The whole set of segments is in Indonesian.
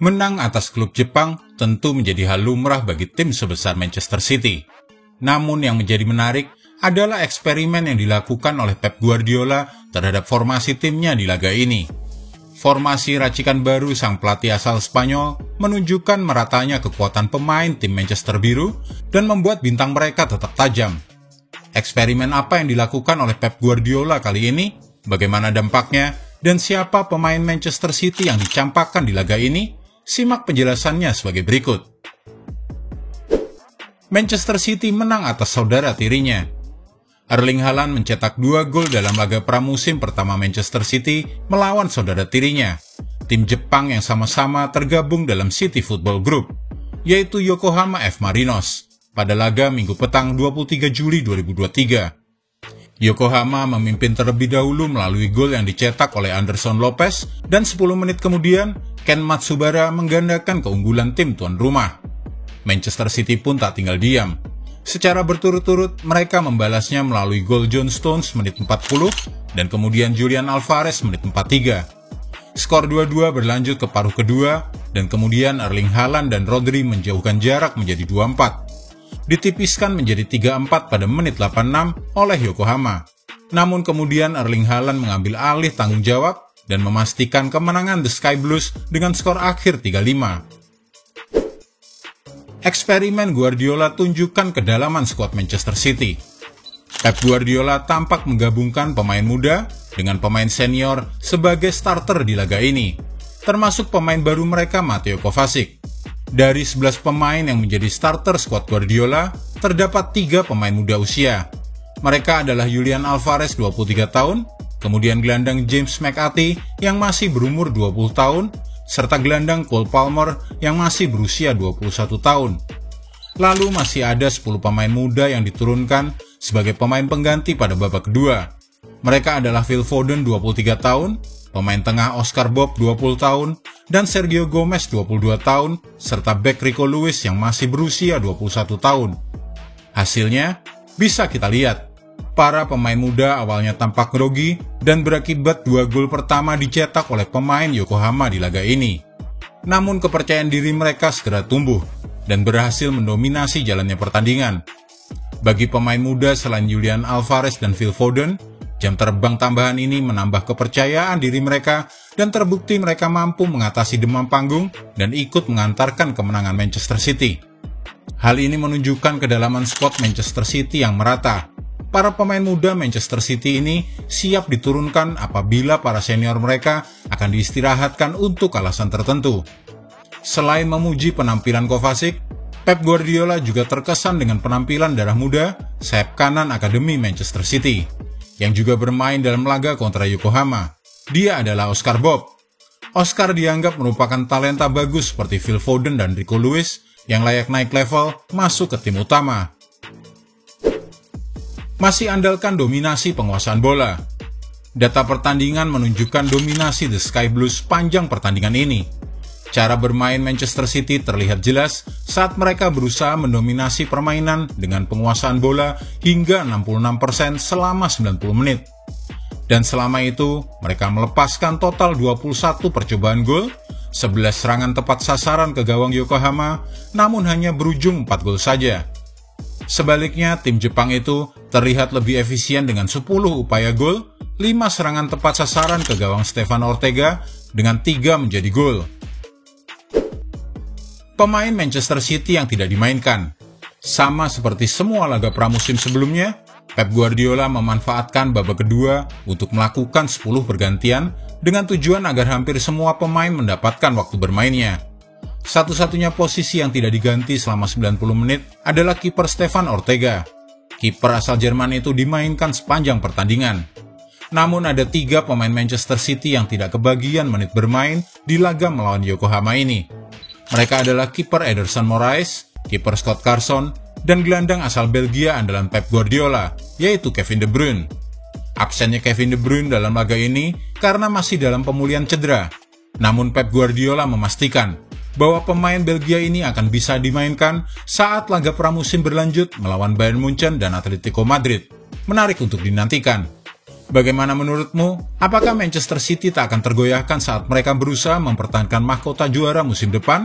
Menang atas klub Jepang tentu menjadi hal lumrah bagi tim sebesar Manchester City. Namun yang menjadi menarik adalah eksperimen yang dilakukan oleh Pep Guardiola terhadap formasi timnya di laga ini. Formasi racikan baru sang pelatih asal Spanyol menunjukkan meratanya kekuatan pemain tim Manchester Biru dan membuat bintang mereka tetap tajam. Eksperimen apa yang dilakukan oleh Pep Guardiola kali ini, bagaimana dampaknya, dan siapa pemain Manchester City yang dicampakkan di laga ini? Simak penjelasannya sebagai berikut. Manchester City menang atas saudara tirinya. Erling Haaland mencetak 2 gol dalam laga pramusim pertama Manchester City melawan saudara tirinya, tim Jepang yang sama-sama tergabung dalam City Football Group, yaitu Yokohama F. Marinos, pada laga Minggu petang 23 Juli 2023. Yokohama memimpin terlebih dahulu melalui gol yang dicetak oleh Anderson Lopez, dan 10 menit kemudian Ken Matsubara menggandakan keunggulan tim tuan rumah. Manchester City pun tak tinggal diam. Secara berturut-turut mereka membalasnya melalui gol John Stones menit 40 dan kemudian Julian Alvarez menit 43. Skor 2-2 berlanjut ke paruh kedua dan kemudian Erling Haaland dan Rodri menjauhkan jarak menjadi 2-4. Ditipiskan menjadi 3-4 pada menit 86 oleh Yokohama. Namun kemudian Erling Haaland mengambil alih tanggung jawab dan memastikan kemenangan The Sky Blues dengan skor akhir 3-5. Eksperimen Guardiola tunjukkan kedalaman skuad Manchester City. Pep Guardiola tampak menggabungkan pemain muda dengan pemain senior sebagai starter di laga ini, termasuk pemain baru mereka Mateo Kovacic. Dari 11 pemain yang menjadi starter skuad Guardiola, terdapat 3 pemain muda usia. Mereka adalah Julian Alvarez 23 tahun, kemudian gelandang James McAtee yang masih berumur 20 tahun, serta gelandang Cole Palmer yang masih berusia 21 tahun. Lalu masih ada 10 pemain muda yang diturunkan sebagai pemain pengganti pada babak kedua. Mereka adalah Phil Foden 23 tahun, pemain tengah Oscar Bob 20 tahun, dan Sergio Gomez 22 tahun, serta bek Rico Lewis yang masih berusia 21 tahun. Hasilnya, bisa kita lihat. Para pemain muda awalnya tampak grogi dan berakibat 2 gol pertama dicetak oleh pemain Yokohama di laga ini. Namun kepercayaan diri mereka segera tumbuh dan berhasil mendominasi jalannya pertandingan. Bagi pemain muda selain Julian Alvarez dan Phil Foden, jam terbang tambahan ini menambah kepercayaan diri mereka dan terbukti mereka mampu mengatasi demam panggung dan ikut mengantarkan kemenangan Manchester City. Hal ini menunjukkan kedalaman skuad Manchester City yang merata. Para pemain muda Manchester City ini siap diturunkan apabila para senior mereka akan diistirahatkan untuk alasan tertentu. Selain memuji penampilan Kovacic, Pep Guardiola juga terkesan dengan penampilan darah muda sayap kanan Akademi Manchester City, yang juga bermain dalam laga kontra Yokohama. Dia adalah Oscar Bob. Oscar dianggap merupakan talenta bagus seperti Phil Foden dan Rico Lewis yang layak naik level masuk ke tim utama. Masih andalkan dominasi penguasaan bola. Data pertandingan menunjukkan dominasi The Sky Blues sepanjang pertandingan ini. Cara bermain Manchester City terlihat jelas saat mereka berusaha mendominasi permainan dengan penguasaan bola hingga 66% selama 90 menit. Dan selama itu, mereka melepaskan total 21 percobaan gol, 11 serangan tepat sasaran ke gawang Yokohama, namun hanya berujung 4 gol saja. Sebaliknya, tim Jepang itu terlihat lebih efisien dengan 10 upaya gol, 5 serangan tepat sasaran ke gawang Stefan Ortega, dengan 3 menjadi gol. Pemain Manchester City yang tidak dimainkan. Sama seperti semua laga pramusim sebelumnya, Pep Guardiola memanfaatkan babak kedua untuk melakukan 10 pergantian dengan tujuan agar hampir semua pemain mendapatkan waktu bermainnya. Satu-satunya posisi yang tidak diganti selama 90 menit adalah kiper Stefan Ortega. Kiper asal Jerman itu dimainkan sepanjang pertandingan. Namun ada 3 pemain Manchester City yang tidak kebagian menit bermain di laga melawan Yokohama ini. Mereka adalah kiper Ederson Moraes, kiper Scott Carson, dan gelandang asal Belgia andalan Pep Guardiola, yaitu Kevin De Bruyne. Absennya Kevin De Bruyne dalam laga ini karena masih dalam pemulihan cedera. Namun Pep Guardiola memastikan bahwa pemain Belgia ini akan bisa dimainkan saat laga pramusim berlanjut melawan Bayern Munchen dan Atletico Madrid. Menarik untuk dinantikan. Bagaimana menurutmu? Apakah Manchester City tak akan tergoyahkan saat mereka berusaha mempertahankan mahkota juara musim depan?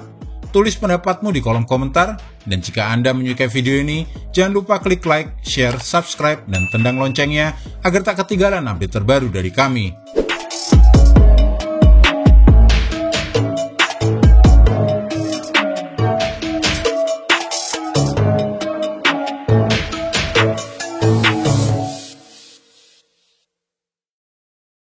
Tulis pendapatmu di kolom komentar, dan jika Anda menyukai video ini, jangan lupa klik like, share, subscribe, dan tendang loncengnya agar tak ketinggalan update terbaru dari kami.